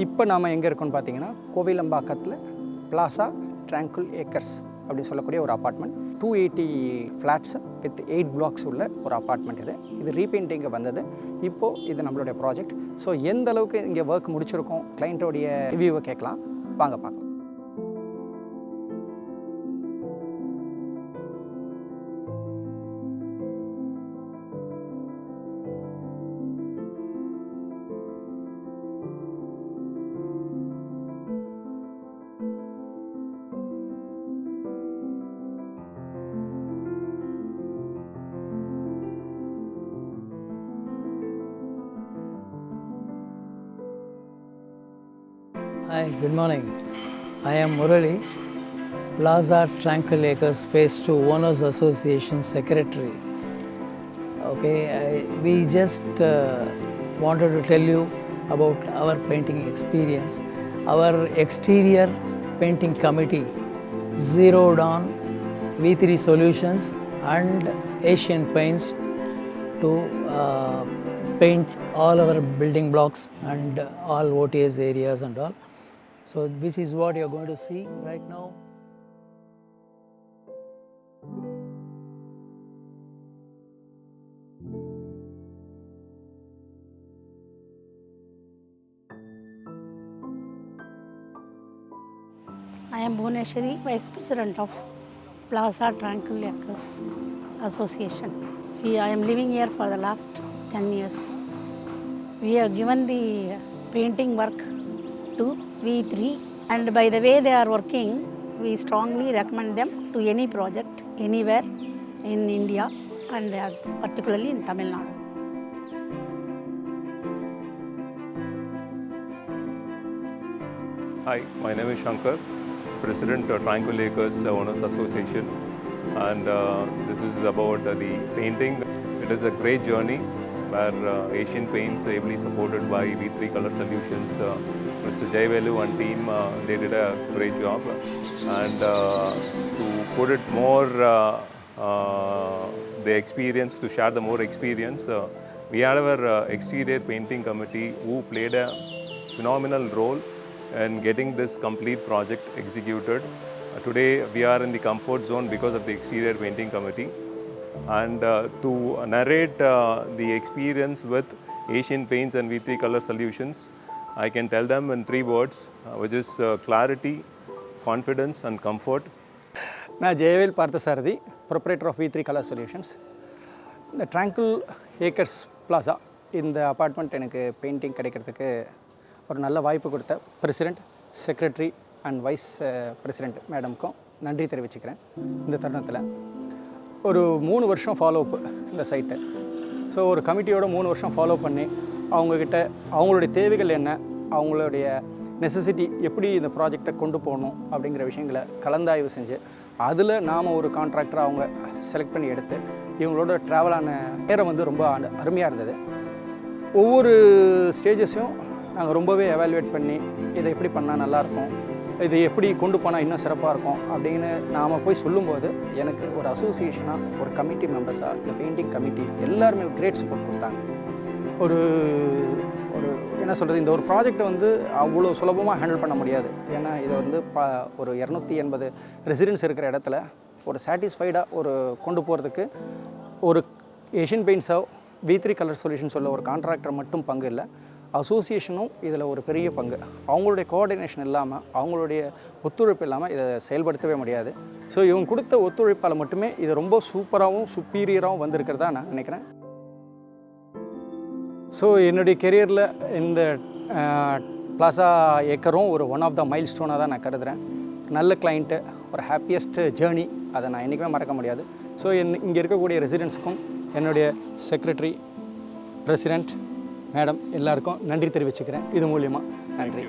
இப்போ நாம் எங்கே இருக்கோம்னு பார்த்தீங்கன்னா கோவிலம்பாக்கத்தில் பிளாசா ட்ராங்குல் ஏக்கர்ஸ் அப்படின்னு சொல்லக்கூடிய ஒரு அப்பார்ட்மெண்ட் 280 ஃப்ளாட்ஸ் வித் 8 பிளாக்ஸ் உள்ள ஒரு அப்பார்ட்மெண்ட் இது ரீபெயிண்டிங்கு வந்தது. இப்போது இது நம்மளுடைய ப்ராஜெக்ட். ஸோ எந்த அளவுக்கு இங்கே ஒர்க் முடிச்சிருக்கோம் கிளைண்ட்டோடைய ரிவ்யூவை கேட்கலாம், வாங்க பார்க்கலாம். Hi, good morning. I am Murali, Plaza Tranquil Acres Phase 2 Owners Association Secretary. Okay, we just wanted to tell you about our painting experience. Our exterior painting committee zeroed on V3 Solutions and Asian Paints to paint all our building blocks and all OTS areas and all. So this is what you're going to see right now. I am Bhuneshwari, Vice President of Plaza Tranquil Acres Association. I am living here for the last 10 years. We have given the painting work to V3, and by the way they are working, we strongly recommend them to any project anywhere in India and particularly in Tamil Nadu. Hi, my name is Shankar, President of Tranquil Acres Owners Association, and this is about the painting. It is a great journey where Asian Paints, ably supported by V3 Color Solutions, Mr. Jayvelu and team, they did a great job. And to put it more, the experience, to share the more experience, we had our exterior painting committee who played a phenomenal role in getting this complete project executed. Today we are in the comfort zone because of the exterior painting committee. And to narrate the experience with Asian Paints and V3 Color Solutions, I can tell them in 3 words, which is clarity, confidence and comfort. நான் Jayavel Parthasarathy, proprietor of V3 colour solutions. இந்த tranquil acres plaza இந்த apartment எனக்கு painting கிடைக்கிறதுக்கு ஒரு நல்ல வாய்ப்பு கொடுத்த president, secretary and vice president மேடம்க்கும் நன்றி தெரிவிச்சுக்கிறேன். இந்த தருணத்தில் ஒரு 3 வருஷம் ஃபாலோஅப் இந்த சைட்டை. ஸோ ஒரு கமிட்டியோட 3 வருஷம் ஃபாலோ பண்ணி அவங்கக்கிட்ட அவங்களுடைய தேவைகள் என்ன, அவங்களுடைய நெசசிட்டி எப்படி இந்த ப்ராஜெக்டை கொண்டு போகணும் அப்படிங்கிற விஷயங்களை கலந்தாய்வு செஞ்சு அதில் நாம் ஒரு கான்ட்ராக்டரை அவங்க செலக்ட் பண்ணி எடுத்து இவங்களோட ட்ராவலான நேரம் வந்து ரொம்ப அருமையாக இருந்தது. ஒவ்வொரு ஸ்டேஜஸையும் நாங்கள் ரொம்பவே எவாலுவேட் பண்ணி இதை எப்படி பண்ணால் நல்லாயிருக்கும், இது எப்படி கொண்டு போனால் இன்னும் சிறப்பாக இருக்கும் அப்படின்னு நாம் போய் சொல்லும்போது எனக்கு ஒரு அசோசியேஷனாக, ஒரு கமிட்டி மெம்பர்ஸாக, இந்த பெயிண்டிங் கமிட்டி எல்லாருமே கிரேட் சப்போர்ட் கொடுத்தாங்க. ஒரு ஒரு என்ன சொல்கிறது, இந்த ஒரு ப்ராஜெக்டை வந்து அவ்வளோ சுலபமாக ஹேண்டில் பண்ண முடியாது. ஏன்னா இதை வந்து ஒரு 280 ரெசிடென்ட்ஸ் இருக்கிற இடத்துல ஒரு சாட்டிஸ்ஃபைடாக ஒரு கொண்டு போகிறதுக்கு ஒரு ஏஷியன் பெயிண்ட்ஸோ V3 கலர் சொல்யூஷன் சொல்ல ஒரு கான்ட்ராக்டர் மட்டும் பங்கு இல்லை, அசோசியேஷனும் இதில் ஒரு பெரிய பங்கு. அவங்களுடைய கோஆர்டினேஷன் இல்லாமல், அவங்களுடைய ஒத்துழைப்பு இல்லாமல் இதை செயல்படுத்தவே முடியாது. ஸோ இவங்க கொடுத்த ஒத்துழைப்பால் மட்டுமே இது ரொம்ப சூப்பராகவும் சுப்பீரியராகவும் வந்திருக்கிறதா நான் நினைக்கிறேன். ஸோ என்னுடைய கெரியரில் இந்த பிளாசா ஏக்கரும் ஒரு ஒன் ஆஃப் த மைல் ஸ்டோனாக தான் நான் கருதுகிறேன். நல்ல கிளைண்ட்டு, ஒரு ஹாப்பியஸ்ட் ஜேர்னி, அதை நான் என்றைக்குமே மறக்க முடியாது. ஸோ இங்கே இருக்கக்கூடிய ரெசிடென்ட்ஸுக்கும் என்னுடைய செக்ரட்டரி, பிரசிடெண்ட், மேடம் எல்லாருக்கும் நன்றி தெரிவிச்சுக்கிறேன் இது மூலிமா. நன்றி.